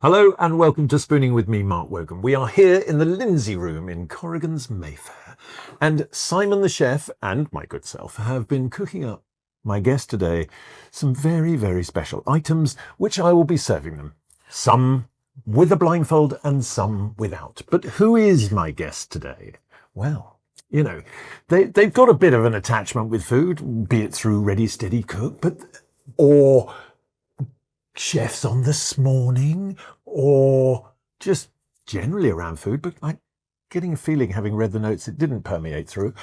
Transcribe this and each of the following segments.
Hello and welcome to Spooning with me, Mark Wogan. We are here in the Lindsay room in Corrigan's Mayfair. And Simon the chef and my good self have been cooking up my guest today some very, very special items which I will be serving them. Some with a blindfold and some without. But who is my guest today? Well, you know, they've got a bit of an attachment with food, be it through Ready Steady Cook, or chefs on This Morning, or just generally around food, but I'm getting a feeling, having read the notes, it didn't permeate through.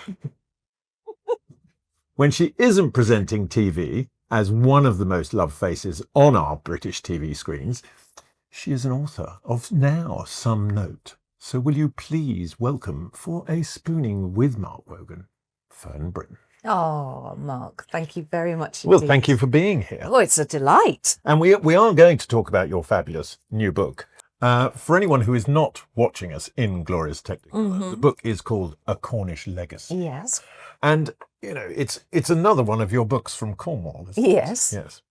When she isn't presenting TV as one of the most loved faces on our British TV screens, she is an author of now some note. So will you please welcome, for a Spooning with Mark Wogan, Fern Britton. Oh, Mark, thank you very much indeed. Well, thank you for being here. Oh, it's a delight. And we are going to talk about your fabulous new book. For anyone who is not watching us in glorious Technicolor, the book is called A Cornish Legacy. Yes. And, you know, it's another one of your books from Cornwall, isn't it? Yes. Yes.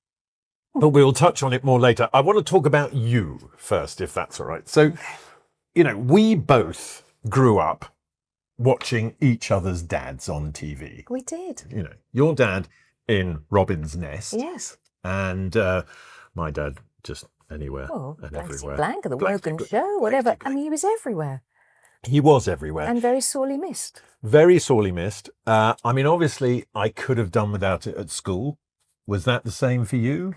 But we'll touch on it more later. I want to talk about you first, if that's all right. So, you know, we both grew up watching each other's dads on TV. We did. You know, your dad in Robin's Nest. Yes. And my dad just anywhere Oh, and Blanksy everywhere. Blank, the Wogan Show, whatever. I mean, he was everywhere. He was everywhere. And very sorely missed. Very sorely missed. I mean, obviously, I could have done without it at school. Was that the same for you?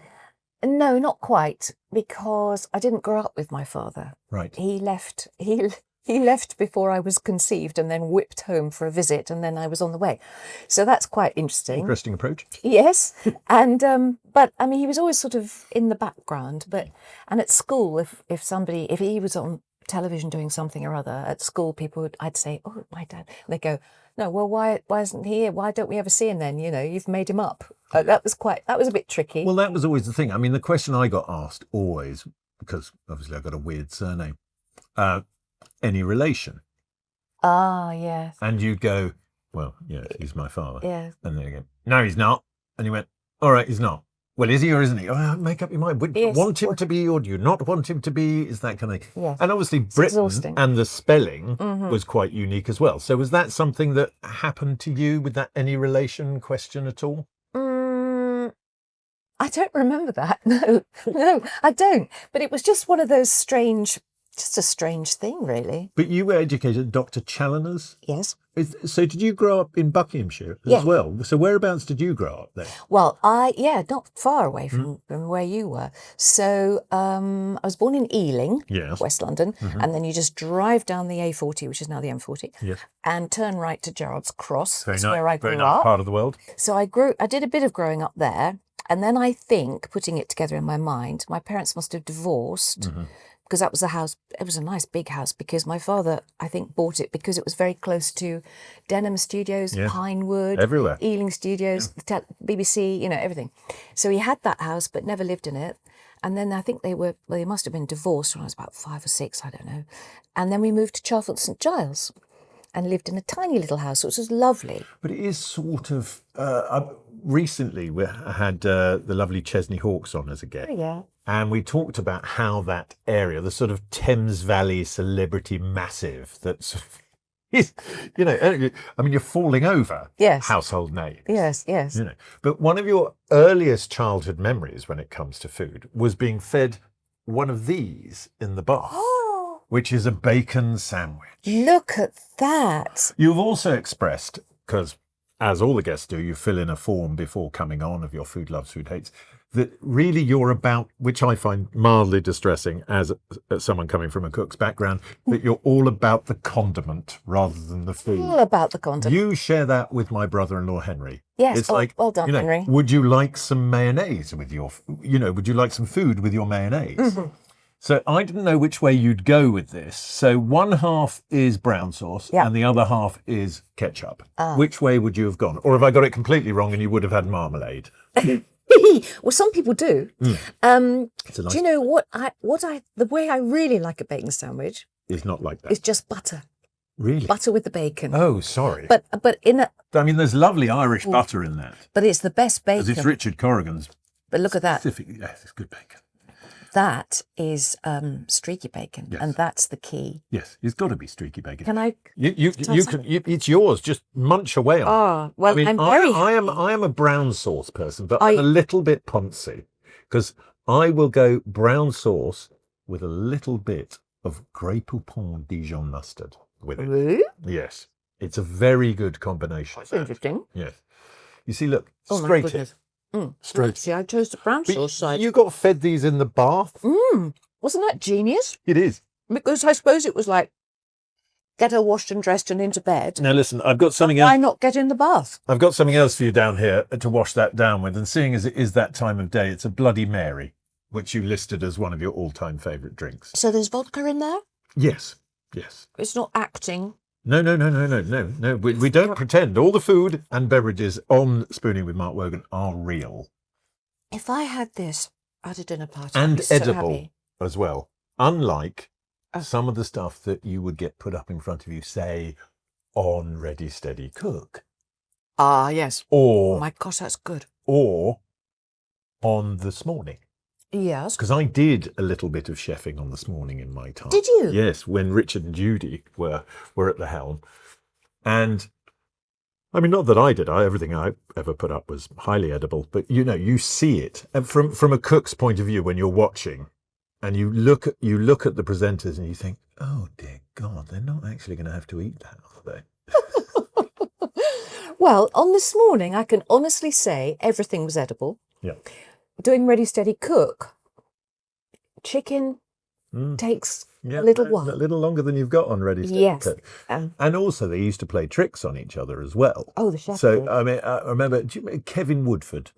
No, not quite, because I didn't grow up with my father. Right. He left. He left before I was conceived and then whipped home for a visit, and then I was on the way. So that's quite interesting. Interesting approach. Yes. And but I mean, he was always sort of in the background, and at school, if he was on television doing something or other at school, I'd say, "Oh, my dad." And they go, "No, well, why isn't he here? Why don't we ever see him then? You know, you've made him up." That was a bit tricky. Well, that was always the thing. I mean, the question I got asked always, because obviously I've got a weird surname, any relation? Ah, yes. And you'd go, well, yes, he's my father. Yeah. And then you go, no, he's not. And you went, all right, he's not. Well, is he or isn't he? Oh, make up your mind. Would you want him to be or do you not want him to be? Is that kind of thing? Yes. And obviously Britain and the spelling was quite unique as well. So was that something that happened to you with that any relation question at all? I don't remember that. No, I don't. But it was just one of those just a strange thing, really. But you were educated at Dr. Challoner's? Yes. So did you grow up in Buckinghamshire as well? So whereabouts did you grow up there? Well, not far away from where you were. So I was born in Ealing, West London, and then you just drive down the A40, which is now the M40, and turn right to Gerrard's Cross. That's where I grew up. Very nice part of the world. So I did a bit of growing up there, and then I think, putting it together in my mind, my parents must have divorced. Because that was a house, it was a nice big house, because my father, I think, bought it because it was very close to Denham Studios, Pinewood, everywhere. Ealing Studios, the BBC, you know, everything. So he had that house, but never lived in it. And then I think they must have been divorced when I was about 5 or 6, I don't know. And then we moved to Chalfont St Giles and lived in a tiny little house, which was lovely. But it is sort of, recently we had the lovely Chesney Hawkes on as a guest. Oh, yeah. And we talked about how that area, the sort of Thames Valley celebrity massive that sort of is, you know, I mean, you're falling over household names. Yes, yes. You know, but one of your earliest childhood memories when it comes to food was being fed one of these in the bath, which is a bacon sandwich. Look at that. You've also expressed, because as all the guests do, you fill in a form before coming on of your food loves, food hates, that really you're about, which I find mildly distressing as someone coming from a cook's background, that you're all about the condiment rather than the food. All about the condiment. You share that with my brother-in-law, Henry. Yes, it's like, well done, Henry. Would you like some mayonnaise with your, would you like some food with your mayonnaise? So I didn't know which way you'd go with this. So one half is brown sauce and the other half is ketchup. Which way would you have gone? Or have I got it completely wrong and you would have had marmalade? Well, some people do. Do you know the way I really like a bacon sandwich is not like that. It's just butter. Really? Butter with the bacon. Oh, sorry. But I mean, there's lovely Irish butter in that. But it's the best bacon. Because it's Richard Corrigan's. But look at that. Yes, it's good bacon. that is streaky bacon, Yes. and that's the key. Yes, it's got to be streaky bacon. Can I? You can. It's yours. Just munch away on it. Oh, well, I mean, I'm very I am a brown sauce person, but I'm a little bit poncy because I will go brown sauce with a little bit of Grey Poupon Dijon mustard with it. Really? Yes, it's a very good combination. That's interesting. Yes. You see, look, Oh, my straight goodness. in. Straight. See, I chose the brown But sauce side. you got fed these in the bath? Wasn't that genius? It is. Because I suppose it was like, get her washed and dressed and into bed. Now listen, I've got something else. Why not get in the bath? I've got something else for you down here to wash that down with. And seeing as it is that time of day, it's a Bloody Mary, which you listed as one of your all-time favourite drinks. So there's vodka in there? Yes. Yes. It's not acting. No. We don't pretend. All the food and beverages on Spooning with Mark Wogan are real. If I had this at a dinner party, I'd And be so edible happy. as well. Unlike some of the stuff that you would get put up in front of you, say, on Ready Steady Cook. Ah, yes. Or, Oh my gosh, that's good. or on This Morning. Yes. Because I did a little bit of chefing on This Morning in my time. Did you? Yes, when Richard and Judy were at the helm. And, I mean, not that I did. Everything I ever put up was highly edible. But, you know, you see it. And from a cook's point of view when you're watching, and you look at the presenters and you think, oh, dear God, they're not actually going to have to eat that, are they? Well, on This Morning, I can honestly say everything was edible. Yeah. Doing Ready Steady Cook, chicken takes a little while. A little longer than you've got on Ready Steady Yes. Cook. And also they used to play tricks on each other as well. Oh, the chef So, did. I mean, I remember, do you remember Kevin Woodford?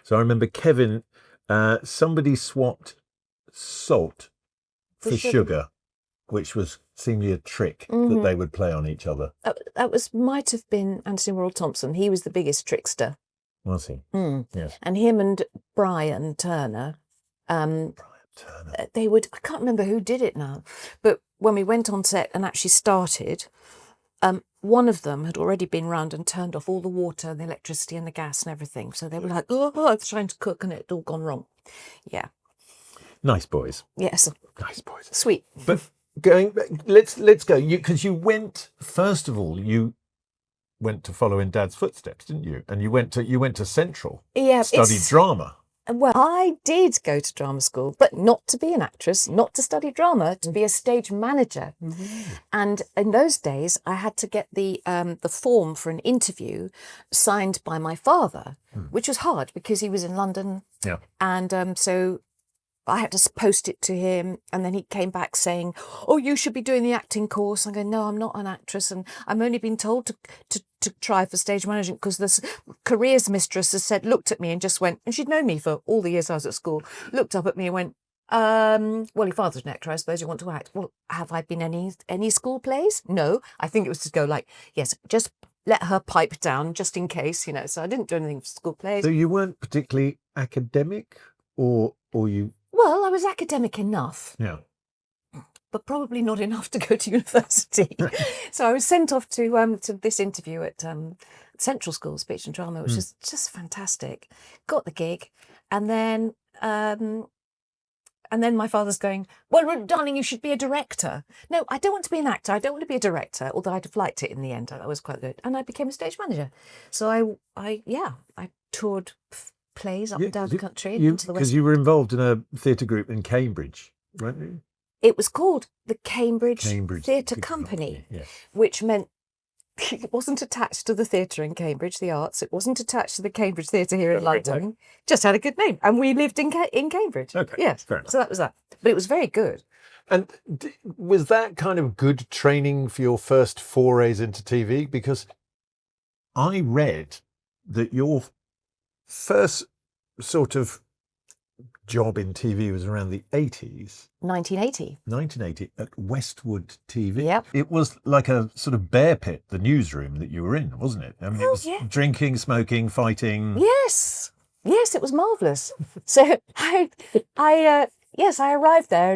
So I remember Kevin, somebody swapped salt for sugar, which was seemingly a trick that they would play on each other. That might have been Anthony Worrell Thompson. He was the biggest trickster. Was he? Yes. And him and Brian Turner, they would, I can't remember who did it now, but when we went on set and actually started, one of them had already been round and turned off all the water, the electricity and the gas and everything. So they were like, oh, I was trying to cook and it had all gone wrong. Yeah. Nice boys. Yes. Nice boys. Sweet. But let's go. Because you went, first of all, you went to follow in Dad's footsteps, didn't you? And you went to Central. Yeah. Studied drama. Well, I did go to drama school, but not to be an actress, not to study drama, to be a stage manager. And in those days, I had to get the form for an interview signed by my father, which was hard because he was in London. Yeah. And so I had to post it to him, and then he came back saying, oh, you should be doing the acting course. I'm going, no, I'm not an actress, and I'm only been told to try for stage management because this careers mistress has looked at me and just went, and she'd known me for all the years I was at school, looked up at me and went, well, your father's an actor, I suppose you want to act. Well, have I been any school plays? No. I think it was to go like, yes, just let her pipe down just in case, you know. So I didn't do anything for school plays. So you weren't particularly academic, or you? Well, I was academic enough. Yeah. But probably not enough to go to university. So I was sent off to this interview at Central School, Speech and Drama, which is just fantastic. Got the gig, and then my father's going, well, darling, you should be a director. No, I don't want to be an actor. I don't want to be a director, although I'd have liked it in the end. That was quite good. And I became a stage manager. So I toured plays up and down the country and into the West. Because you were involved in a theatre group in Cambridge, weren't you? It was called the Cambridge Theatre Company, yes. which meant it wasn't attached to the theatre in Cambridge, the arts. It wasn't attached to the Cambridge Theatre here in London. Just had a good name. And we lived in Cambridge. Okay, yes. fair enough. So that was that. But it was very good. And was that kind of good training for your first forays into TV? Because I read that your first sort of job in TV was around the 80s. 1980 at Westward TV. Yep. It was like a sort of bear pit, the newsroom that you were in, wasn't it? I mean, it was drinking, smoking, fighting. Yes, it was marvellous. So I arrived there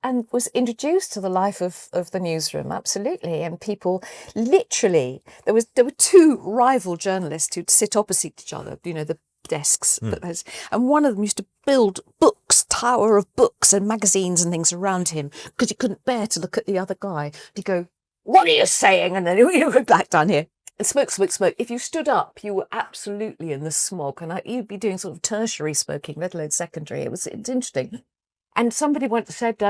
and was introduced to the life of the newsroom, absolutely. And people literally, there were two rival journalists who'd sit opposite each other, you know, the desks, but and one of them used to build books, tower of books and magazines and things around him because he couldn't bear to look at the other guy. He'd go, "What are you saying?" And then you go back down here. And smoke, smoke, smoke. If you stood up, you were absolutely in the smog. And you'd be doing sort of tertiary smoking, let alone secondary. It's interesting. And somebody once said,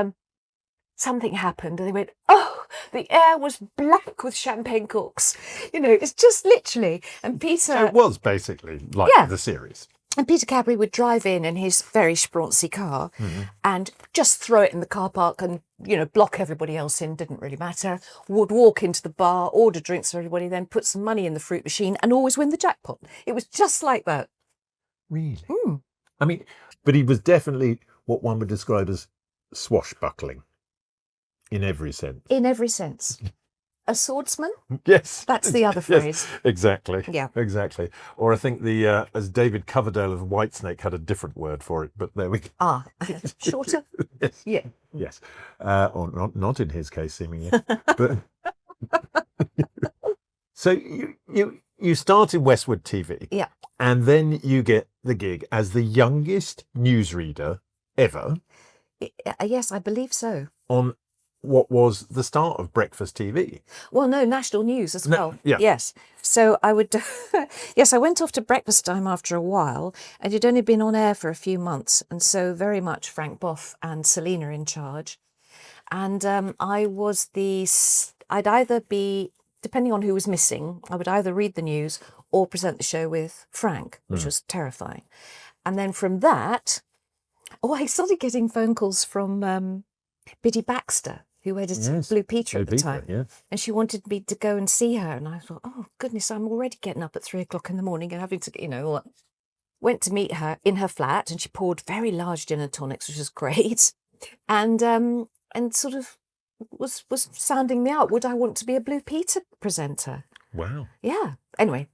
something happened. And they went, "Oh, the air was black with champagne corks." You know, it's just literally. And Peter... So it was basically like the series. And Peter Cadbury would drive in his very sproncy car and just throw it in the car park and, you know, block everybody else in, didn't really matter. Would walk into the bar, order drinks for everybody, then put some money in the fruit machine and always win the jackpot. It was just like that. Really? I mean, but he was definitely what one would describe as swashbuckling in every sense. In every sense. A swordsman? Yes. That's the other phrase. Yes, exactly. Yeah. Exactly. Or I think as David Coverdale of Whitesnake had a different word for it, but there we go. Ah, shorter? Yes. Yeah. Yes. Or not in his case, seemingly. But so you started Westward TV. Yeah. And then you get the gig as the youngest newsreader ever. Yes, I believe so. On what was the start of breakfast TV. Well, no, national news as well. Yeah. Yes. So I would, yes, I went off to breakfast time after a while, and it'd only been on air for a few months. And so very much Frank Boff and Selina in charge. And I'd either be, depending on who was missing, I would either read the news or present the show with Frank, which was terrifying. And then from that, I started getting phone calls from Biddy Baxter, who edited Blue Peter at the time. Yes. And she wanted me to go and see her. And I thought, oh, goodness, I'm already getting up at 3:00 in the morning and having to, you know, went to meet her in her flat, and she poured very large gin and tonics, which was great. And sort of was sounding me out. Would I want to be a Blue Peter presenter? Wow. Yeah. Anyway,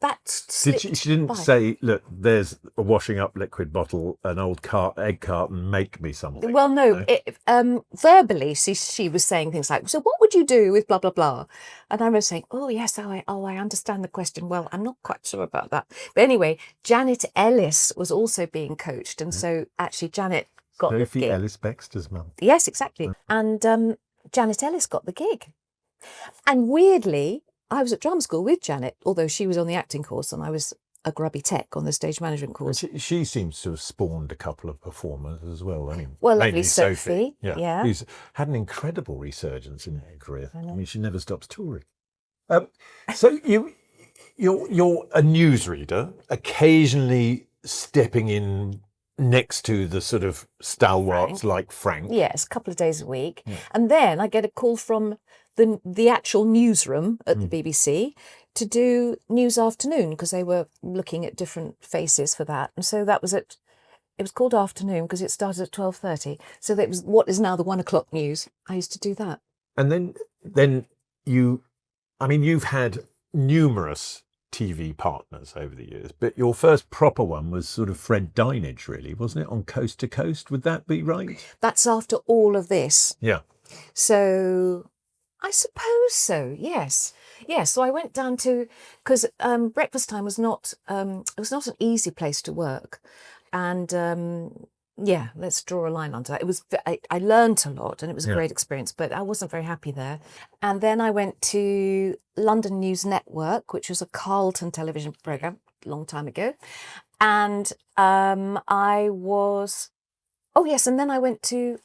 she didn't say, "Look, there's a washing up liquid bottle, an old egg carton, make me something." Well, no. Verbally, she was saying things like, "So what would you do with blah, blah, blah?" And I was saying, "Oh, yes, I understand the question. Well, I'm not quite sure about that." But anyway, Janet Ellis was also being coached. And so actually Janet got the gig. Sophie Ellis Bextor's mum. Yes, exactly. And Janet Ellis got the gig. And weirdly, I was at drama school with Janet, although she was on the acting course and I was a grubby tech on the stage management course. She seems to have spawned a couple of performers as well. I mean, well, mainly lovely Sophie. Yeah. Who's had an incredible resurgence in her career. I mean, she never stops touring. So you're a newsreader, occasionally stepping in next to the sort of stalwarts like Frank. Yes, a couple of days a week. Yeah. And then I get a call from the actual newsroom at the BBC to do News Afternoon, because they were looking at different faces for that. And so that was it was called Afternoon because it started at 12:30. So that was what is now the 1:00 news. I used to do that. And then you've had numerous TV partners over the years, but your first proper one was sort of Fred Dinage, really, wasn't it? On Coast to Coast, would that be right? That's after all of this. Yeah. So I suppose so. Yes. Yes. So I went down to, because breakfast time was not an easy place to work, and let's draw a line onto that. It was I learned a lot, and it was a great experience, but I wasn't very happy there. And then I went to London News Network, which was a Carlton television programme a long time ago. And and then I went to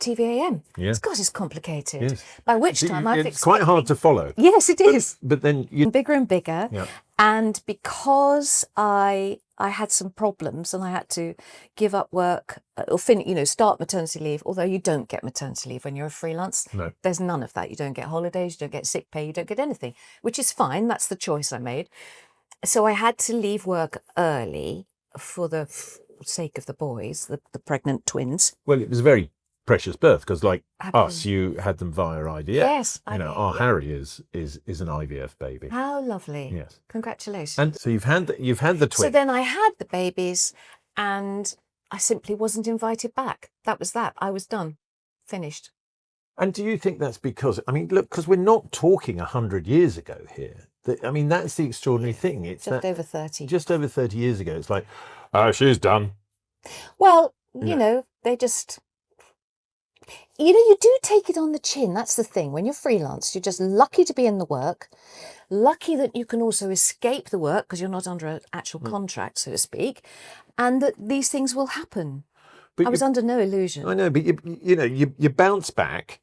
TVAM. Yes. God, it's complicated. Yes. By which time it's quite hard to follow. Yes, it is. But then bigger and bigger. Yeah. And because I had some problems and I had to give up work or start maternity leave, although you don't get maternity leave when you're a freelance. No. There's none of that. You don't get holidays, you don't get sick pay, you don't get anything, which is fine. That's the choice I made. So I had to leave work early for the sake of the boys, the pregnant twins. Well, it was a very precious birth because, like us, you had them via IVF. Yes, our Harry is an IVF baby. How lovely! Yes, congratulations. And so you've had the twins. So then I had the babies, and I simply wasn't invited back. That was that. I was done, finished. And do you think that's because, I mean, look, because we're not talking 100 years ago here. I mean, that's the extraordinary thing. It's Just that over 30. just over 30 years ago. It's like, oh, she's done. Well, Yeah. you know, they just, you know, you do take it on the chin. That's the thing. When you're freelance, you're just lucky to be in the work, lucky that you can also escape the work because you're not under an actual contract, so to speak, and that these things will happen. But I was under no illusion. I know, but you bounce back,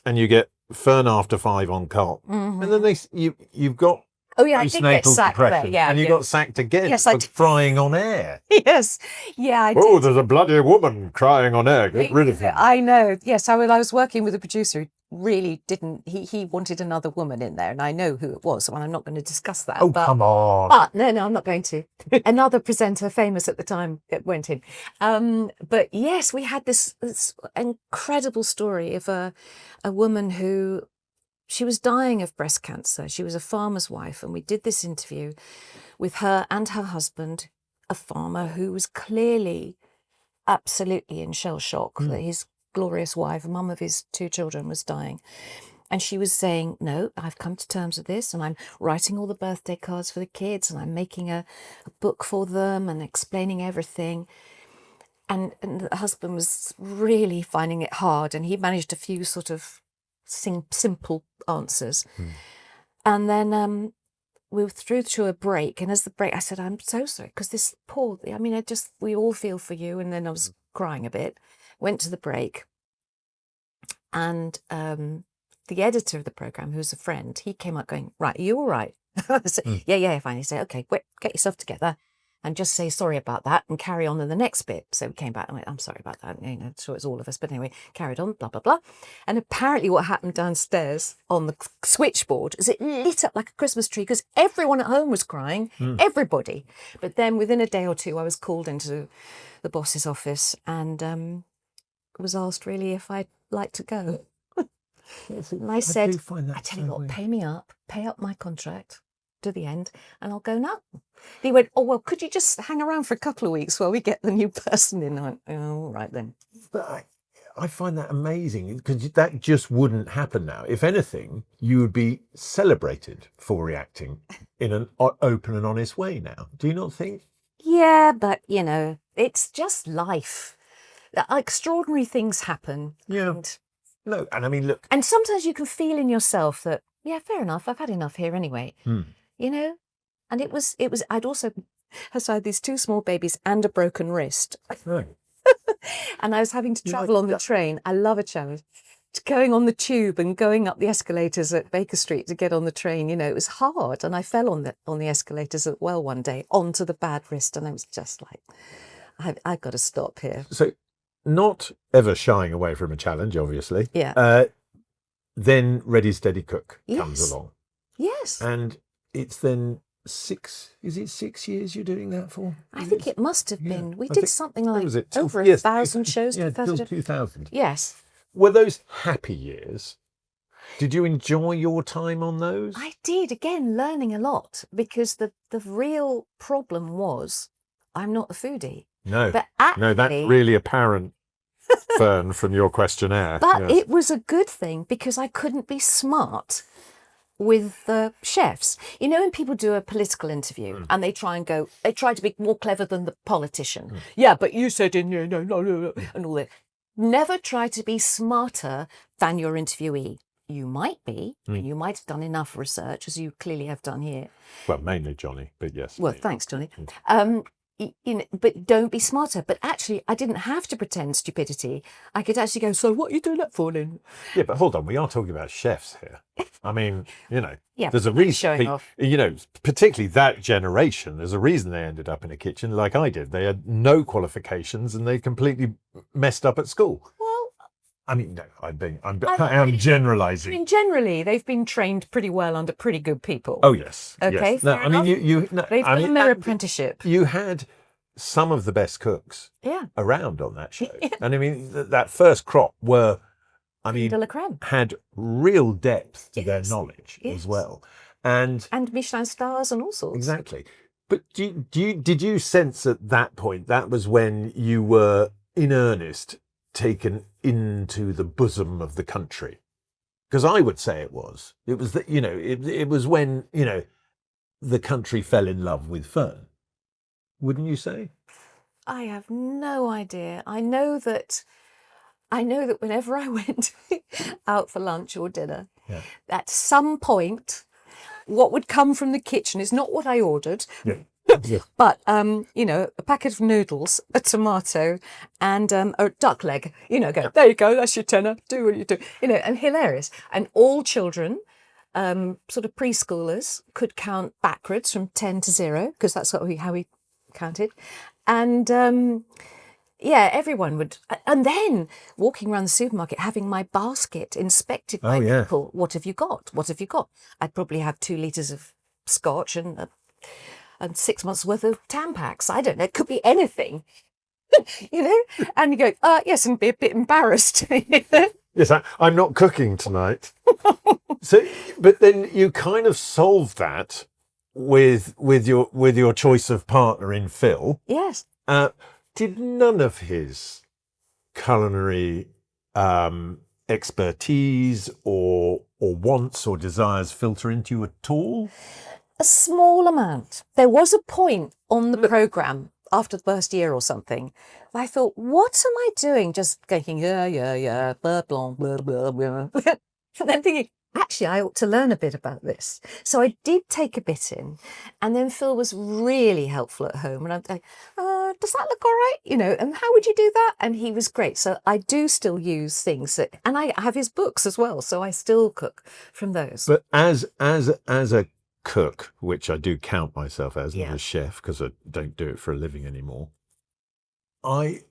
and you get Fern after 5 on cult, and then you've got Oh yeah, I did get postnatal sacked there. depression, Yeah, and you yeah. got sacked again Yes, I for did. frying on air. Yes, yeah, I did. Oh, there's a bloody woman crying on air. Get rid of him. I know. Yes, I was working with a producer who really didn't. He wanted another woman in there, and I know who it was. And I'm not going to discuss that. Oh, but, come on. But no, I'm not going to. Another presenter, famous at the time, it went in. But yes, we had this incredible story of a woman who. She was dying of breast cancer. She was a farmer's wife, and we did this interview with her and her husband, a farmer who was clearly absolutely in shell shock that his glorious wife, mum of his 2 children, was dying. And she was saying, no, I've come to terms with this, and I'm writing all the birthday cards for the kids, and I'm making a book for them and explaining everything. And the husband was really finding it hard, and he managed a few sort of simple answers. And then we were through to a break, and as the break I said, I'm so sorry, because this poor, I mean, we all feel for you. And then I was crying a bit, went to the break, and the editor of the programme, who's a friend, he came up going, right, are you all right? I said, yeah, fine. He said, okay, wait, get yourself together and just say sorry about that and carry on in the next bit. So we came back and went, I'm sorry about that. You know, I'm sure it's all of us. But anyway, carried on, blah, blah, blah. And apparently what happened downstairs on the switchboard is it lit up like a Christmas tree because everyone at home was crying, everybody. But then within a day or two, I was called into the boss's office and was asked really if I'd like to go. And I said, I tell you what, pay up my contract to the end and I'll go now. He went, oh, well, could you just hang around for a couple of weeks while we get the new person in? I went, oh, all right then. But I find that amazing because that just wouldn't happen now. If anything, you would be celebrated for reacting in an open and honest way now. Do you not think? Yeah, but, you know, it's just life. Extraordinary things happen. Yeah. No, and I mean, look. And sometimes you can feel in yourself that, yeah, fair enough, I've had enough here anyway. You know? And it was, I'd also had these 2 small babies and a broken wrist. Right. And I was having to travel on the train. I love a challenge. Going on the tube and going up the escalators at Baker Street to get on the train, you know, it was hard. And I fell on the escalators as well one day onto the bad wrist. And I was just like, I've got to stop here. So not ever shying away from a challenge, obviously. Yeah. Then Ready Steady Cook comes Yes. along. Yes. And it's then 6 years you're doing that for? I think it must have been. We I did think- something when like was it? over Yes, 1,000 shows. Yeah, 2,000. till 2000. Yes. Were those happy years? Did you enjoy your time on those? I did, again, learning a lot because the real problem was I'm not a foodie. No, But no, that's actually, really apparent, Fern, from your questionnaire. but Yeah. it was a good thing because I couldn't be smart with the chefs. You know, when people do a political interview and they try to be more clever than the politician. Yeah, but you said in no, and all that. Never try to be smarter than your interviewee. You might be, and you might have done enough research, as you clearly have done here. Well, mainly Johnny, but yes. Well, thanks, Johnny. You know, but don't be smarter. But actually, I didn't have to pretend stupidity. I could actually go, so what are you doing that for then? Yeah, but hold on, we are talking about chefs here. I mean, you know, Yeah, there's a reason, showing off. you know, particularly that generation, there's a reason they ended up in a kitchen like I did. They had no qualifications and they completely messed up at school. Well, I mean, no, I am generalising. I mean, generally, they've been trained pretty well under pretty good people. Oh, yes. Okay, Yes. No, fair I mean, enough. They've done their apprenticeship. You had some of the best cooks Yeah. around on that show. And I mean, that first crop were, I mean, De la creme. had real depth to their Yes. knowledge Yes. as well. And Michelin stars and all sorts. exactly. But did you sense at that point that was when you were in earnest taken into the bosom of the country? Because I would say it was. It was that, you know, it was when, you know, the country fell in love with Fern. Wouldn't you say? I have no idea. I know that whenever I went out for lunch or dinner, Yeah. at some point, what would come from the kitchen is not what I ordered, Yeah. but a packet of noodles, a tomato, and a duck leg. Go, there you go, that's your tenner. Do what you do. And hilarious. And all children, sort of preschoolers, could count backwards from 10 to 0 because that's how we counted, and everyone would. And then walking around the supermarket, having my basket inspected by people. What have you got? What have you got? I'd probably have 2 litres of scotch and 6 months worth of Tampax. I don't know. It could be anything, And you go, yes, and be a bit embarrassed. Yes, I'm not cooking tonight. So, but then you kind of solved that with your choice of partner in Phil. Yes. Did none of his culinary expertise or wants or desires filter into you at all? A small amount. There was a point on the programme after the first year or something, I thought, what am I doing? Just going, yeah, blah, blah, blah, blah, blah. And then thinking, actually, I ought to learn a bit about this. So I did take a bit in. And then Phil was really helpful at home. And I'm like, does that look all right? And how would you do that? And he was great. So I do still use things and I have his books as well. So I still cook from those. But as a cook, which I do count myself as, not a chef, because I don't do it for a living anymore. My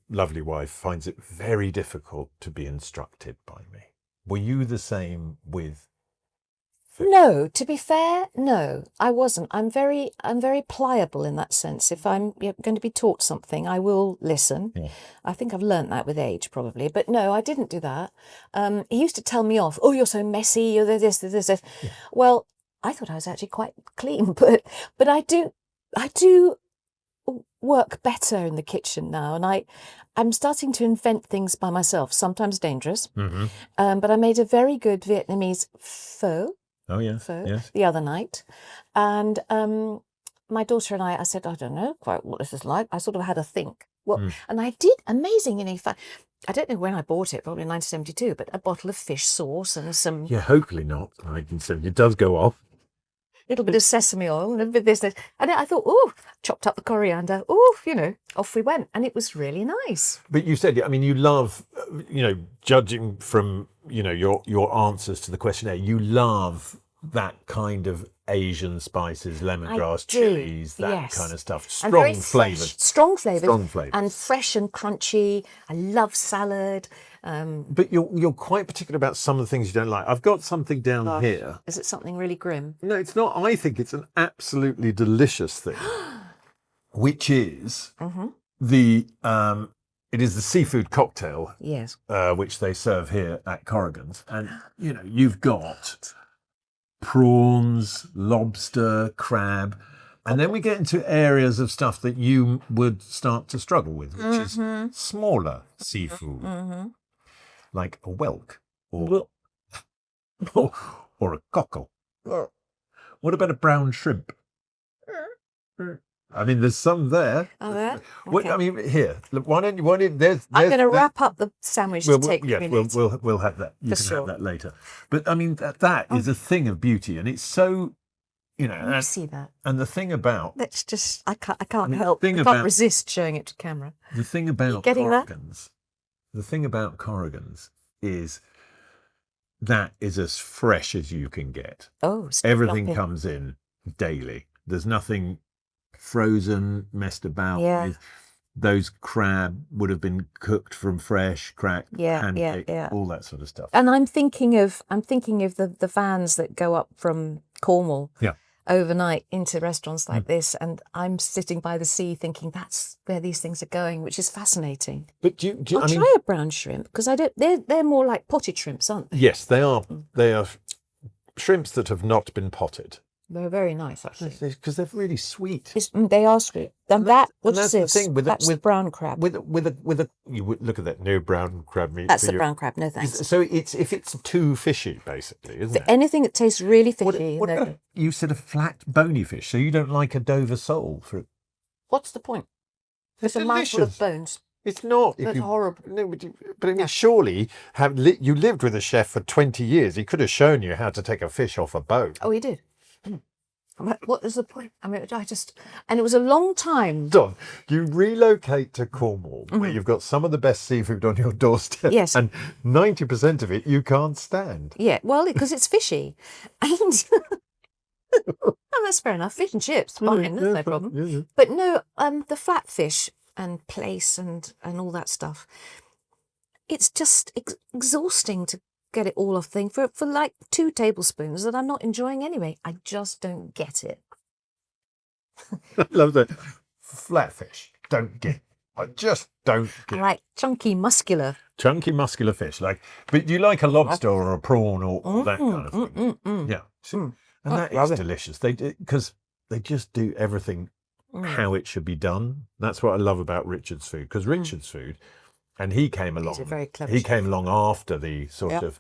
lovely wife finds it very difficult to be instructed by me. Were you the same with Phil? No, to be fair, no, I wasn't. I'm very pliable in that sense. If I'm going to be taught something, I will listen. Yeah. I think I've learnt that with age, probably. But no, I didn't do that. He used to tell me off. Oh, you're so messy. You're this. Yeah. Well, I thought I was actually quite clean, but I do work better in the kitchen now, and I'm starting to invent things by myself. Sometimes dangerous, but I made a very good Vietnamese pho. Oh yeah, the other night, and my daughter and I said, I don't know quite what this is like. I sort of had a think. And I did amazing. I don't know when I bought it, probably in 1972, but a bottle of fish sauce and some. Yeah, hopefully not. 1970. It does go off. A little bit of sesame oil and a bit of this. And I thought, chopped up the coriander. Off we went. And it was really nice. But you said, you love, judging from, your answers to the questionnaire, you love that kind of Asian spices, lemongrass, chilies, that kind of stuff. Strong flavoured. Strong flavoured. And fresh and crunchy. I love salad. But you're quite particular about some of the things you don't like. I've got something down here. Is it something really grim? No, it's not. I think it's an absolutely delicious thing, which is it is the seafood cocktail. Yes. Which they serve here at Corrigan's, and you've got prawns, lobster, crab. And then we get into areas of stuff that you would start to struggle with, which is smaller seafood, like a whelk or a cockle. What about a brown shrimp? There's some there. Oh, there? Okay. Here. Look, why don't you? I'm going to wrap up the sandwich to take a minute. We'll have that. You can have that later. But that is a thing of beauty, and it's so. I see that. And the thing about I can't help. I can't resist showing it to camera. The thing about Corrigan's is that is as fresh as you can get. Oh, everything comes in daily. There's nothing frozen, messed about with. Those crab would have been cooked from fresh, cracked, hand-picked, all that sort of stuff. And I'm thinking of the vans that go up from Cornwall overnight into restaurants like this, and I'm sitting by the sea thinking that's where these things are going, which is fascinating. But I'll try a brown shrimp because they're more like potted shrimps, aren't they? Yes, they are. They are shrimps that have not been potted. They're very nice, actually. Because they're really sweet. They are sweet. And that's the thing with that's the brown crab. You would look at that. No brown crab meat. That's the brown crab. No thanks. So if it's too fishy, basically, isn't it? Anything that tastes really fishy. What about, you said a flat bony fish, so you don't like a Dover sole for it? What's the point? It's a mouthful of bones. It's not. That's horrible. No, but I mean, surely you lived with a chef for 20 years. He could have shown you how to take a fish off a bone. Oh, he did. What is the point? I mean, and it was a long time. Don, you relocate to Cornwall, where you've got some of the best seafood on your doorstep. Yes. And 90% of it you can't stand. Yeah, well, because it's fishy. And that's fair enough. Fish and chips, fine, that's no problem. Yeah. But no, the flatfish and plaice and all that stuff, it's just exhausting to get it all off thing for like 2 tablespoons that I'm not enjoying anyway. I just don't get it. I love that. Flatfish, don't get. I just don't get. I like chunky, muscular fish. But you like a lobster or a prawn or that kind of thing. Yeah. And that is delicious. Because they just do everything how it should be done. That's what I love about Richard's Food. Because Richard's Food, and he came along. He's a very clever He chef. came along after the sort of.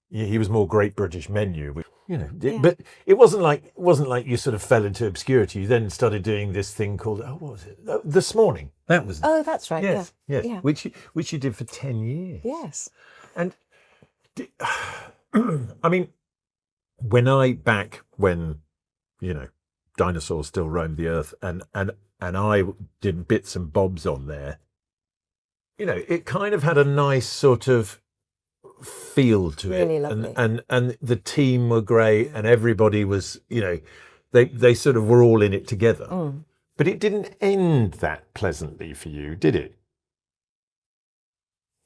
He was more Great British Menu, which, but it wasn't like you sort of fell into obscurity. You then started doing this thing called what was it? This Morning. That was. Oh, that's right. Yes, yeah. yes. Yeah. Which you did for 10 years. Yes. And I mean, when dinosaurs still roamed the earth, and I did bits and bobs on there, it kind of had a nice sort of feel to Really it. lovely. And the team were great, and everybody was, they sort of were all in it together. But it didn't end that pleasantly for you, did it?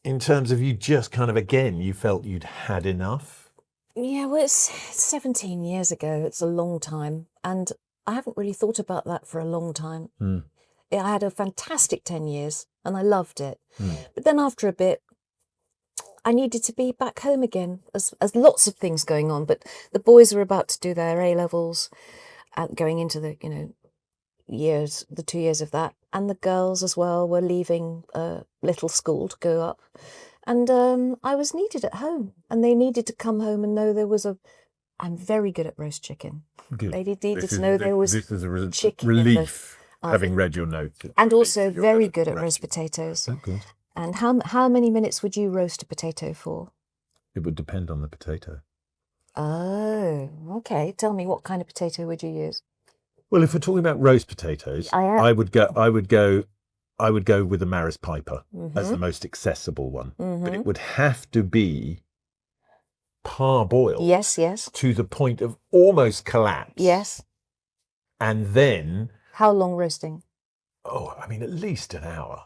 In terms of you just kind of, again, you felt you'd had enough? Yeah, well, it's 17 years ago. It's a long time. And I haven't really thought about that for a long time. I had a fantastic 10 years and I loved it. But then after a bit, I needed to be back home again, as lots of things going on. But the boys were about to do their A-levels, going into the, the 2 years of that. And the girls as well were leaving little school to go up. And I was needed at home. And they needed to come home and know there was I'm very good at roast chicken. Good. They needed to know there was this is a chicken relief, having read your notes. And also very good at roast potatoes. Oh, good. And how many minutes would you roast a potato for? It would depend on the potato. Oh, okay. Tell me, what kind of potato would you use? Well, if we're talking about roast potatoes, I would go with the Maris Piper as the most accessible one. But it would have to be parboiled. Yes, yes. To the point of almost collapse. Yes. And then. How long roasting? Oh, I mean, at least an hour.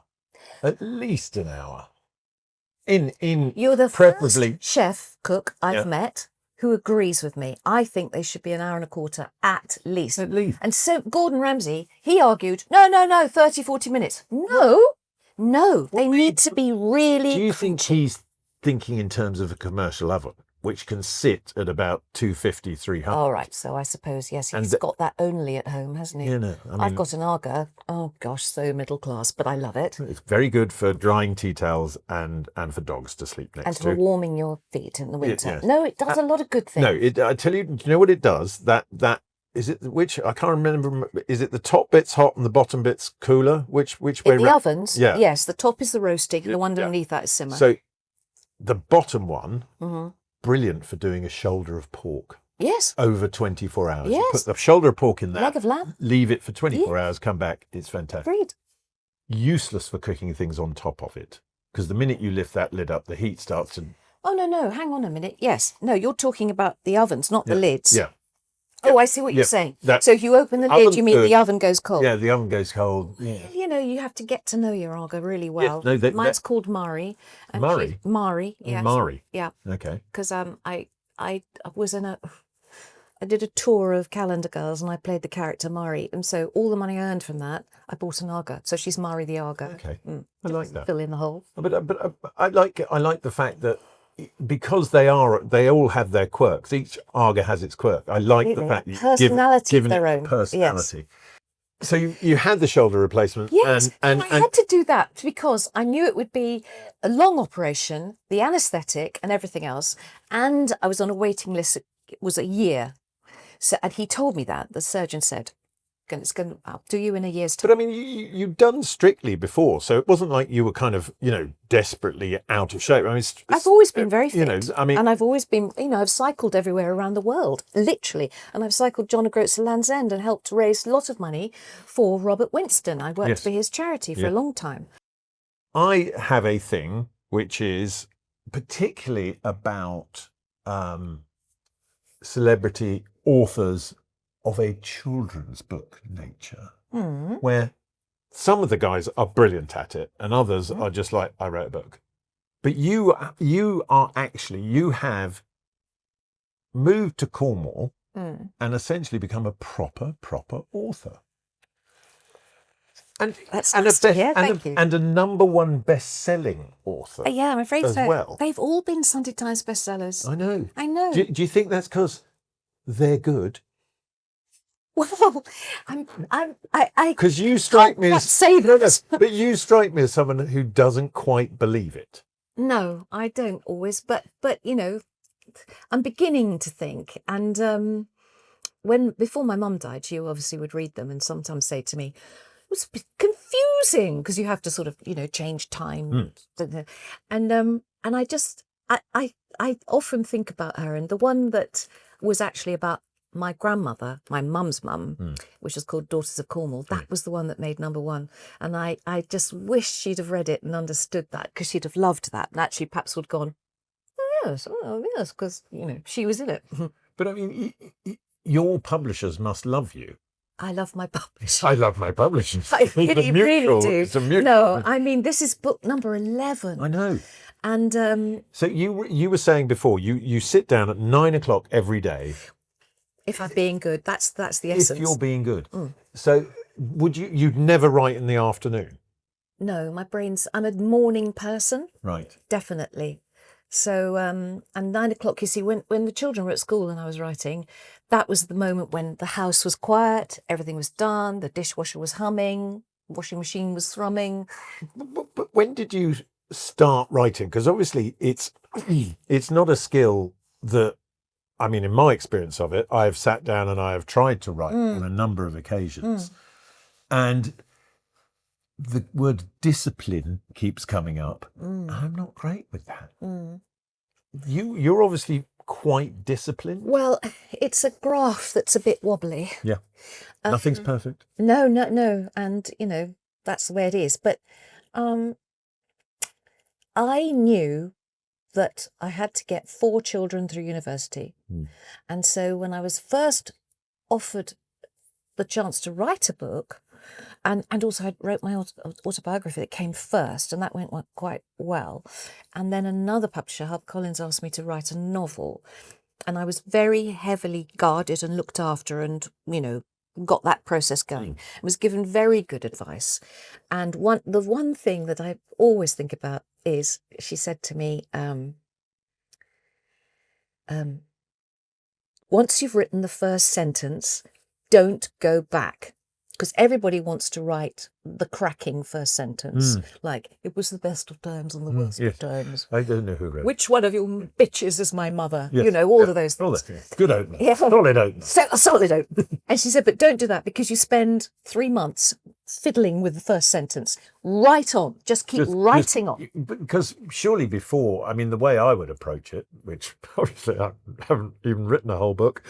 At least an hour. You're the preferably first chef cook I've met who agrees with me. I think they should be an hour and a quarter at least. At least. And so Gordon Ramsay, he argued, no, 30, 40 minutes. No, they need to be really. Do you think he's thinking in terms of a commercial oven, which can sit at about 250, 300? All right, so I suppose, yes, he's got that only at home, hasn't he? I've got an Arga. Oh, gosh, so middle class, but I love it. It's very good for drying tea towels and for dogs to sleep next to. And for warming your feet in the winter. Yes. No, it does a lot of good things. No, I tell you, do you know what it does? That is it. Which I can't remember. Is it the top bit's hot and the bottom bit's cooler? Which way? In the ovens, yeah. Yes, the top is the roasting, the one underneath that is simmer. So the bottom one. Brilliant for doing a shoulder of pork. Yes. Over 24 hours. Yes. You put the shoulder of pork in there. Leg of lamb. Leave it for 24 hours, come back. It's fantastic. Agreed. Useless for cooking things on top of it. Because the minute you lift that lid up, the heat starts to. Oh, no. Hang on a minute. Yes. No, you're talking about the ovens, not the lids. Yeah. Oh, I see what you're saying. So if you open the oven, lid, you mean the oven goes cold? Yeah, the oven goes cold. Yeah. You have to get to know your Arga really well. Yeah, Mine's called Mari. Mari? Mari, yes. Mari? Yeah. Okay. Because I was I did a tour of Calendar Girls and I played the character Mari. And so all the money I earned from that, I bought an Arga. So she's Mari the Arga. Okay. I like that. Fill in the hole. But I like the fact that because they all have their quirks. Each Aga has its quirk. I like the fact that you've personality of given their it own. personality. Yes. So you had the shoulder replacement. Yes, and I had to do that because I knew it would be a long operation, the anaesthetic and everything else, and I was on a waiting list. It was a year. So, and he told me that, the surgeon said, I'll do you in a year's time. But I mean, you'd done Strictly before, so it wasn't like you were kind of, desperately out of shape. I mean, I've always been very fit. and I've always been, I've cycled everywhere around the world, literally. And I've cycled John O'Groats to Land's End and helped raise a lot of money for Robert Winston. I worked for his charity for a long time. I have a thing which is particularly about celebrity authors of a children's book nature, where some of the guys are brilliant at it and others are just like, I wrote a book. But you have moved to Cornwall and essentially become a proper author. And That's nice to hear, thank you. And a #1 best-selling author. Yeah, I'm afraid as so. well. They've all been Sunday Times bestsellers. I know. Do you think that's because they're good? Well, because you strike me as say that. but you strike me as someone who doesn't quite believe it. No, I don't always, but I'm beginning to think. And before my mum died, she obviously would read them and sometimes say to me, it was a bit confusing because you have to sort of change time, and I often think about her, and the one that was actually about my grandmother, my mum's mum, which was called Daughters of Cornwall, that was the one that made #1. And I just wish she'd have read it and understood that, because she'd have loved that. And actually perhaps would have gone, oh yes, because, she was in it. But I mean, your publishers must love you. I love my publishers. I love my publishers. I really do. It's a mutual. No, I mean, this is book number 11. I know. And so you were saying before, you sit down at 9 o'clock every day. If I'm being good, that's the essence. If you're being good. So you'd never write in the afternoon? No, I'm a morning person. Right. Definitely. So, and 9 o'clock, you see, when the children were at school and I was writing, that was the moment when the house was quiet, everything was done, the dishwasher was humming, washing machine was thrumming. But when did you start writing? Because obviously it's not a skill that, I mean, in my experience of it, I have sat down and I have tried to write on a number of occasions. And the word discipline keeps coming up. I'm not great with that. You're obviously quite disciplined. Well, it's a graph that's a bit wobbly. Yeah. Nothing's perfect. No. And, that's the way it is. But I knew that I had to get 4 children through university. And so when I was first offered the chance to write a book, and also I wrote my autobiography that came first, and that went quite well. And then another publisher, HarperCollins, asked me to write a novel. And I was very heavily guarded and looked after and, got that process going. I was given very good advice. And the one thing that I always think about is, she said to me, once you've written the first sentence, don't go back. Because everybody wants to write the cracking first sentence, like, it was the best of times and the worst of times. I don't know who wrote it. Which one of you bitches is my mother? All of those things. Good opener. Yeah. Solid opener. Solid opener. And she said, but don't do that, because you spend 3 months fiddling with the first sentence. Write on. Just keep writing on. Because surely before, I mean, the way I would approach it, which obviously I haven't even written a whole book,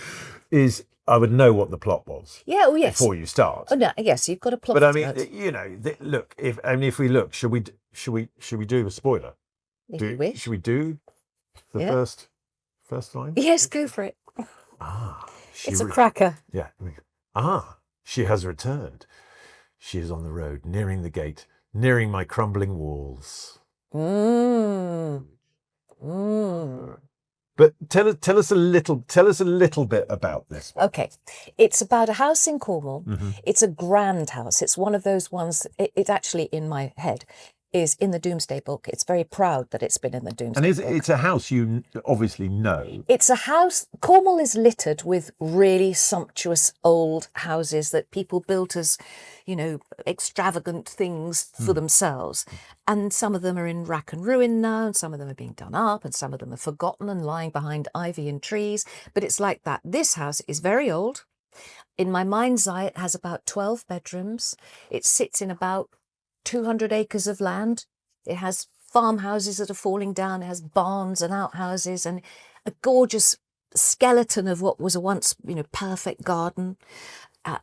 is I would know what the plot was. Yeah, well, yes. Before you start. Oh no, yes, you've got a plot. But I mean, look. If we look, should we do a spoiler? If you wish. Should we do the first line? Yes, go for it. It's a cracker. Yeah. She has returned. She is on the road, nearing the gate, nearing my crumbling walls. But tell us a little bit about this one. Okay, it's about a house in Cornwall. It's a grand house. It's one of those ones. It's actually in my head. is in the Doomsday Book. It's very proud that it's been in the Doomsday And Book. it's a house you obviously know. It's a house. Cornwall is littered with really sumptuous old houses that people built as, you know, extravagant things for themselves. And some of them are in rack and ruin now, and some of them are being done up, and some of them are forgotten and lying behind ivy and trees. But it's like that. This house is very old. In my mind's eye, it has about 12 bedrooms. It sits in about 200 acres of land. It has farmhouses that are falling down. It has barns and outhouses and a gorgeous skeleton of what was a once, you know, perfect garden,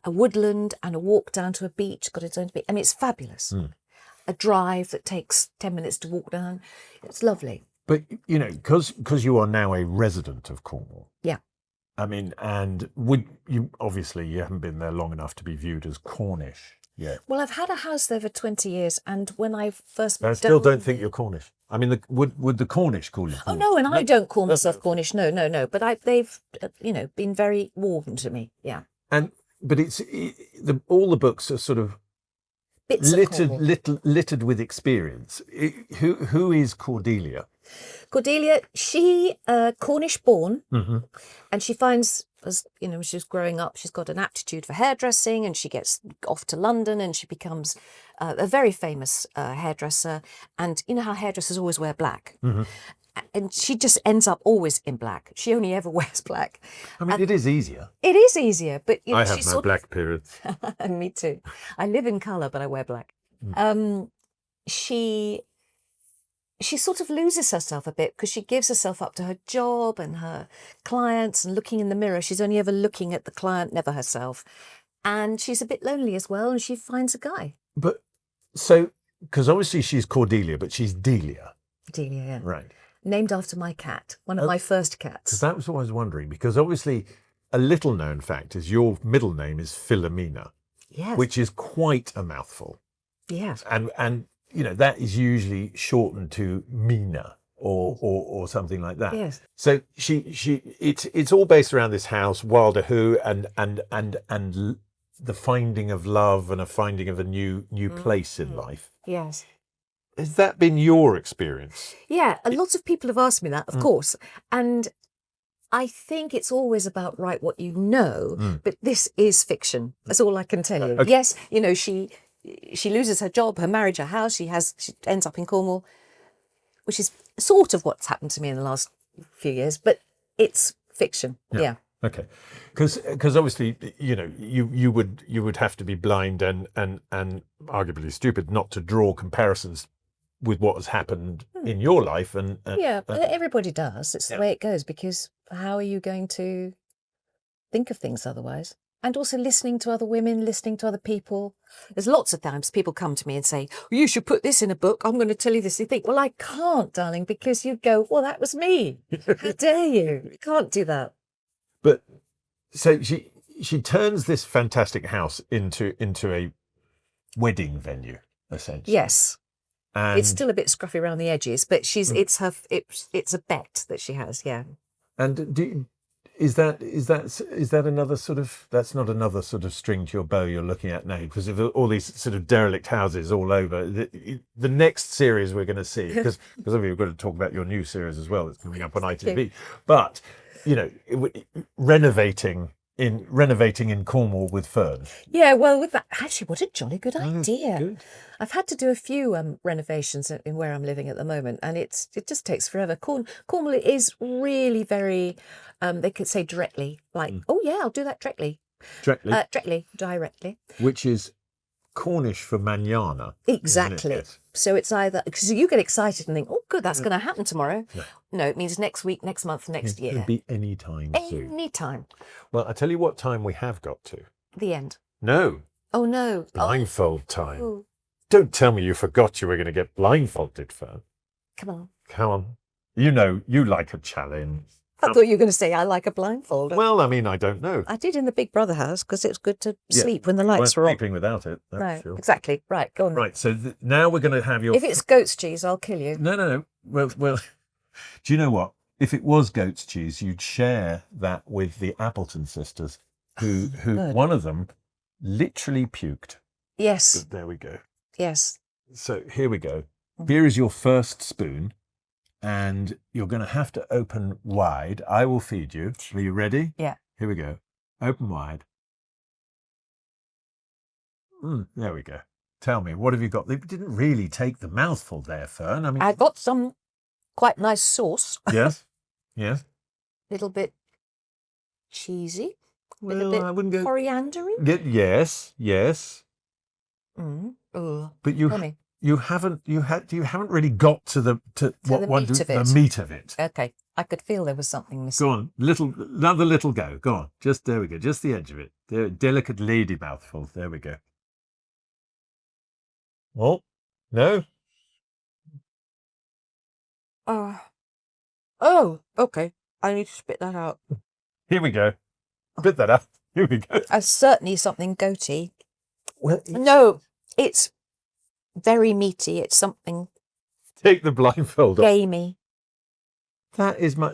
a woodland and a walk down to a beach, got its own beach. I mean, it's fabulous. A drive that takes 10 minutes to walk down. It's lovely. But, you know, because you are now a resident of Cornwall. Yeah. I mean, and would you, obviously you haven't been there long enough to be viewed as Cornish yet. Well, I've had a house there for 20 years, and when I first... I still don't think you're Cornish. I mean, would the Cornish call you? Oh, no, and I don't call myself Cornish. No. But they've, you know, been very warm to me. Yeah. But all the books are sort of Bits of Cornwall. littered with experience. Who is Cordelia? Cordelia, she Cornish born, Mm-hmm. and she finds, as you know, when she's growing up, she's got an aptitude for hairdressing, and she gets off to London, and she becomes a very famous hairdresser. And you know how hairdressers always wear black, and she just ends up always in black. She only ever wears black. I mean, it is easier. It is easier, but you know, I have my black periods. Me too. I live in colour, but I wear black. She sort of loses herself a bit because she gives herself up to her job and her clients and looking in the mirror. She's only ever looking at the client, never herself. And she's a bit lonely as well, and she finds a guy. But so, because obviously she's Cordelia, but she's Delia. Delia, yeah. Right. Named after my cat, one of my first cats. Because that was what I was wondering, because obviously a little known fact is your middle name is Philomena. Yes. Which is quite a mouthful. Yes. And you know, that is usually shortened to Mina or something like that. Yes. So it's all based around this house, Wilder Who, and the finding of love and a finding of a new place in life. Yes. Has that been your experience? Yeah, a lot of people have asked me that, of course. And I think it's always about write what you know, but this is fiction. That's all I can tell you. Okay. Yes, you know, she loses her job, her marriage, her house. She ends up in Cornwall, which is sort of what's happened to me in the last few years, but it's fiction. Yeah. Okay, because obviously, you know, you would have to be blind and arguably stupid not to draw comparisons with what has happened in your life. And everybody does. It's the way it goes, because how are you going to think of things otherwise? And also listening to other women, listening to other people. There's lots of times people come to me and say, well, you should put this in a book. I'm going to tell you this. You think, well, I can't, darling, because you'd go, well, that was me. How dare you? You can't do that. But so she turns this fantastic house into a wedding venue, essentially. Yes. And It's still a bit scruffy around the edges, but it's a bet that she has, yeah. And is that another sort of, that's not another sort of string to your bow you're looking at now, because of all these sort of derelict houses all over. The next series we're going to see, because we've got to talk about your new series as well that's coming up on ITV. But you know, renovating in Cornwall with Fern. Yeah, well, with that, actually, what a jolly good idea. Good. I've had to do a few renovations in where I'm living at the moment, and it just takes forever. Cornwall is really very, they could say directly, like, oh yeah, I'll do that directly. Directly. Which is Cornish for manana. Exactly. Yes. So it's either, because you get excited and think, oh good, that's going to happen tomorrow. No, it means next week, next month, next year. It could be any time soon. Any time. Well, I tell you what time we have got to. The end. No. Oh no. Blindfold time. Oh. Don't tell me you forgot you were going to get blindfolded, Fern. Come on. Come on. You know, you like a challenge. I thought you were going to say I like a blindfold. Well, I mean, I don't know. I did in the Big Brother house because it's good to sleep when the lights were on. Sleeping without it. That's Right, sure. exactly. Right, go on. Right, so now we're going to have your... If it's goat's cheese, I'll kill you. No. Well, do you know what? If it was goat's cheese, you'd share that with the Appleton sisters, who Good. one of them literally puked. Yes, But there we go. yes. So here we go. Here is your first spoon, and you're going to have to open wide. I will feed you. Are you ready? Yeah. Here we go. Open wide. There we go. Tell me, what have you got? They didn't really take the mouthful there, Fern. I mean, I got some quite nice sauce. yes, yes. Little bit cheesy. Well, little bit I wouldn't go. coriandery. Yes, yes. Oh, But you haven't really got to the meat of it. Okay, I could feel there was something missing. Go on, another little go. Go on, just there we go, just the edge of it. There, delicate lady mouthful. There we go. Oh, no. Oh, okay. I need to spit that out. Here we go. Spit that up. Here we go. Certainly something goaty. Well, no, it's very meaty. It's something. Take the blindfold off. Gamey. That is my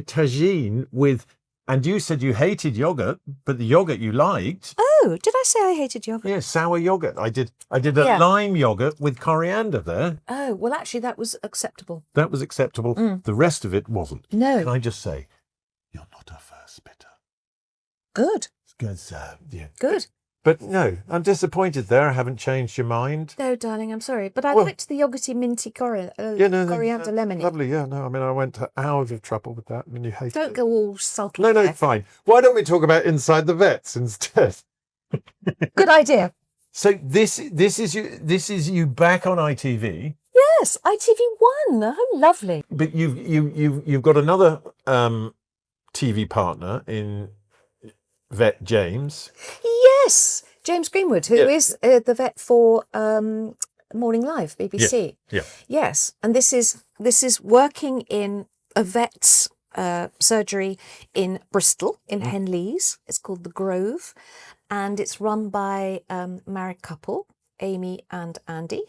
tagine with. And you said you hated yogurt, but the yogurt you liked. Oh, did I say I hated yogurt? Yeah, sour yogurt. I did a lime yogurt with coriander there. Oh, well, actually, that was acceptable. That was acceptable. The rest of it wasn't. No. Can I just say, you're not a first spitter. Good. It's good, yeah. Good. But no, I'm disappointed there. I haven't changed your mind. No, darling, I'm sorry. But I liked the yogurty, minty coriander lemony. Lovely, yeah. No, I mean, I went to hours of trouble with that and you hated it. Don't go all sulky. No, fine. Why don't we talk about Inside the Vets instead? Good idea. So this is you back on ITV. Yes, ITV1. Oh, lovely. But you've got another TV partner in Vet James. Yes, James Greenwood, who is the vet for Morning Live, BBC. Yeah. Yes, and this is working in a vet's surgery in Bristol, in Henleys. It's called The Grove, and it's run by a married couple, Amy and Andy,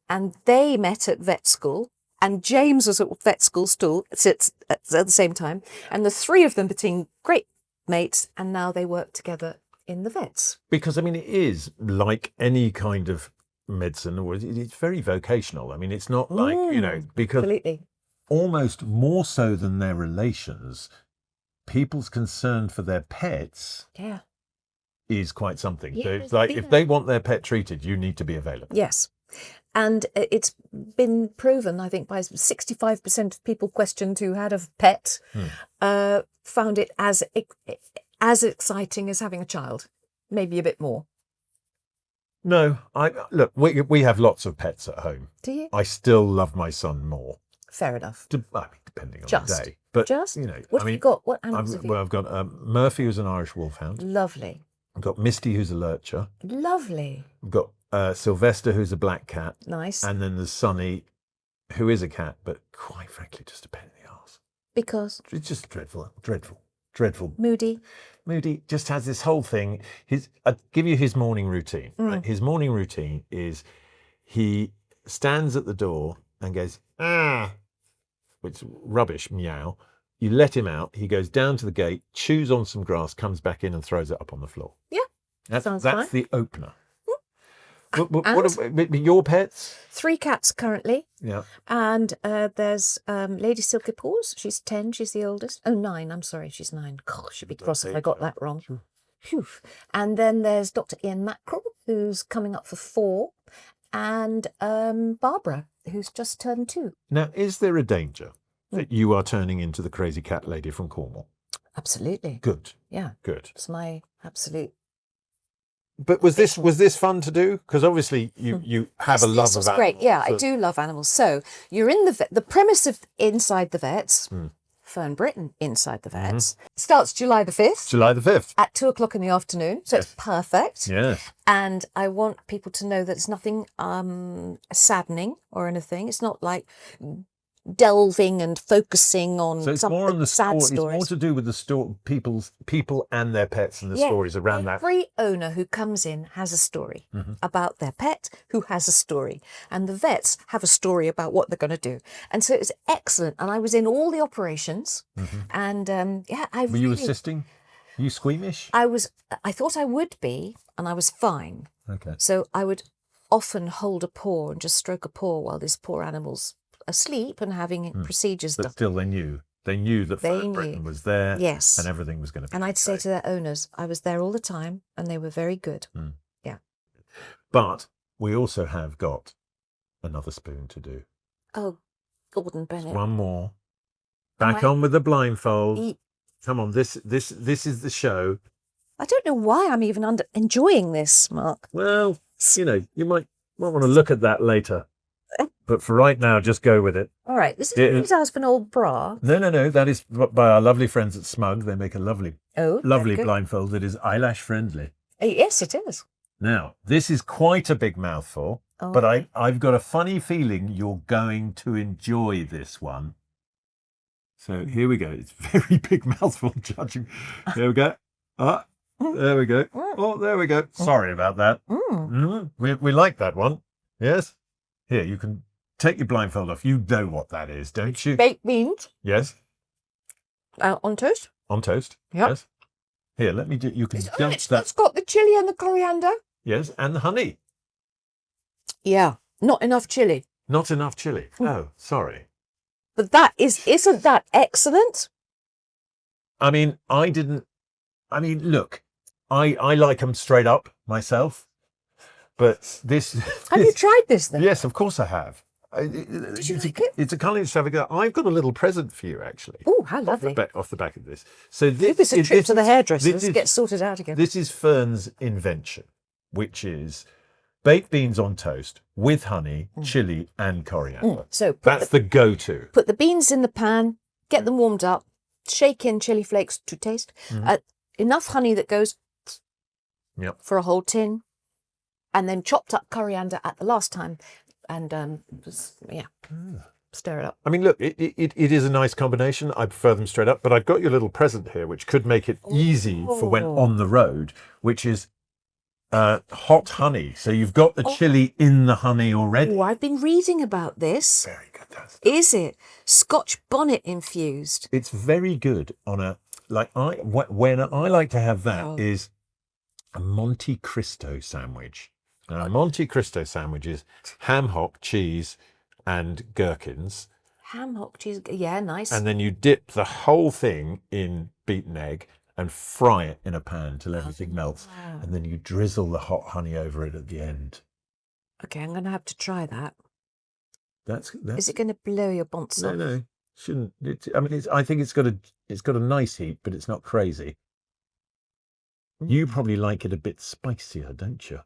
and they met at vet school. And James was at vet school at the same time, and the three of them became great mates, and now they work together in the vets. Because I mean, it is like any kind of medicine, or it's very vocational. I mean, it's not like because Absolutely. Almost more so than their relations, people's concern for their pets is quite something. So it's like if they want their pet treated, you need to be available. Yes. And it's been proven, I think, by 65% of people questioned who had a pet found it as exciting as having a child, maybe a bit more. No, we have lots of pets at home. Do you? I still love my son more. Fair enough. Depending on the day. But what have you got? What animals have you got? Well, I've got Murphy, who's an Irish wolfhound. Lovely. I've got Misty, who's a lurcher. Lovely. I've got Sylvester, who's a black cat. Nice. And then there's Sonny, who is a cat, but quite frankly, just a pain in the arse. Because? It's just dreadful. Moody just has this whole thing. I'll give you his morning routine. Right? His morning routine is he stands at the door and goes, which is rubbish, meow. You let him out. He goes down to the gate, chews on some grass, comes back in and throws it up on the floor. Yeah, that's fine. The opener. What your pets? 3 cats currently. Yeah. And there's Lady Silky Paws. She's 10. She's the oldest. Oh, 9. I'm sorry. She's 9. Gosh, she'd be cross if I got that wrong. Phew. And then there's Dr. Ian Mackerel, who's coming up for 4. And Barbara, who's just turned 2. Now, is there a danger that you are turning into the crazy cat lady from Cornwall? Absolutely. Good. Yeah. Good. It's my absolute. But was this fun to do? Because obviously you have a love of animals. Great. Yeah, I do love animals. So you're in the premise of Inside the Vets. Fern Britton Inside the Vets starts July the 5th. July the 5th. At 2:00 in the afternoon. So it's perfect. Yeah. And I want people to know that it's nothing saddening or anything. It's not like delving and focusing on so it's something more on the sad story. stories. It's more to do with the people and their pets and the stories around that. Every owner who comes in has a story about their pet who has a story. And the vets have a story about what they're going to do. And so it's excellent. And I was in all the operations. And Were you assisting? Were you squeamish? I thought I would be, and I was fine. Okay. So I would often hold a paw and just stroke a paw while this poor animal's asleep and having procedures But done. still, they knew that Fern Britton was there, Yes. and everything was going to be. And I'd say okay. to their owners, I was there all the time, and they were very good. Yeah. But we also have got another spoon to do. Oh, Gordon Bennett. One more. Back on with the blindfold. Come on, this is the show. I don't know why I'm even enjoying this, Mark. Well, you might want to look at that later. But for right now, just go with it. All right, this is out of an old bra. No, that is by our lovely friends at Smug. They make a lovely very good. blindfold that is eyelash friendly. Yes, it is. Now, this is quite a big mouthful, but I've got a funny feeling you're going to enjoy this one. So here we go. It's a very big mouthful, judging. Here we go. There we go. Oh, there we go. Sorry about that. We like that one. Yes. Here, you can take your blindfold off. You know what that is, don't you? Baked beans. Yes. On toast. On toast. Yep. Yes. Here, let me do. You can dump that. It's got the chili and the coriander. Yes, and the honey. Yeah, not enough chili. Not enough chili. Oh, sorry. But isn't that excellent? I mean, look, I like them straight up myself, but this. Have you tried this then? Yes, of course I have. Did you like it? It's a kind of extravagant. I've got a little present for you, actually. Oh, how lovely! Off the back of this. So Maybe it's a trip to the hairdressers. Get sorted out again. This is Fern's invention, which is baked beans on toast with honey, chili, and coriander. So that's the go-to. Put the beans in the pan, get them warmed up, shake in chili flakes to taste, enough honey that goes for a whole tin, and then chopped up coriander at the last time, and stir it up. I mean, look, it is a nice combination. I prefer them straight up, but I've got your little present here, which could make it easy for when on the road, which is hot honey. So you've got the chili in the honey already. Oh, I've been reading about this. Very good. Is it Scotch bonnet infused? It's very good on when I like to have that is a Monte Cristo sandwich. Now, a Monte Cristo sandwich is ham hock, cheese, and gherkins. Ham hock, cheese, yeah, nice. And then you dip the whole thing in beaten egg and fry it in a pan till everything melts. Wow. And then you drizzle the hot honey over it at the end. Okay, I'm going to have to try that. That's Is it going to blow your bonds off? No, shouldn't. I think it's got a nice heat, but it's not crazy. You probably like it a bit spicier, don't you?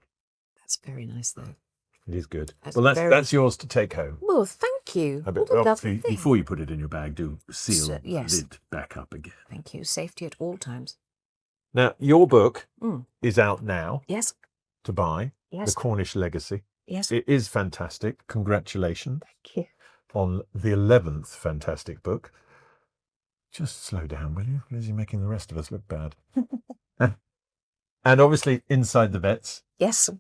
That's very nice, though. It is good. That's yours to take home. Well, thank you. Obviously, before you put it in your bag, do seal the lid back up again. Thank you. Safety at all times. Now, your book is out now. Yes. To buy. Yes. The Cornish Legacy. Yes. It is fantastic. Congratulations. Thank you. On the 11th fantastic book. Just slow down, will you? Because you're making the rest of us look bad. And obviously, Inside the Vets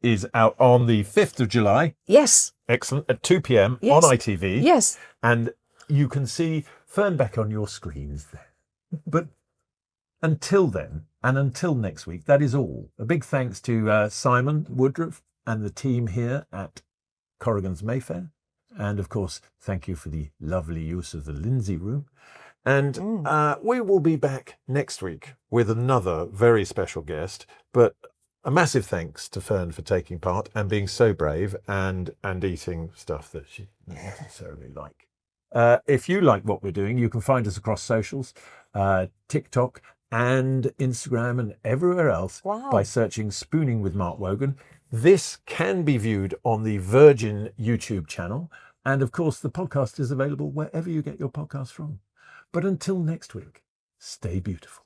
is out on the 5th of July. Yes. Excellent. At 2 p.m. on ITV. Yes. And you can see Fern back on your screens there. But until then, and until next week, that is all. A big thanks to Simon Woodruff and the team here at Corrigan's Mayfair. And of course, thank you for the lovely use of the Lindsay room. And we will be back next week with another very special guest. But a massive thanks to Fern for taking part and being so brave and eating stuff that she doesn't necessarily like. If you like what we're doing, you can find us across socials, TikTok and Instagram and everywhere else by searching Spooning with Mark Wogan. This can be viewed on the Virgin YouTube channel. And of course, the podcast is available wherever you get your podcasts from. But until next week, stay beautiful.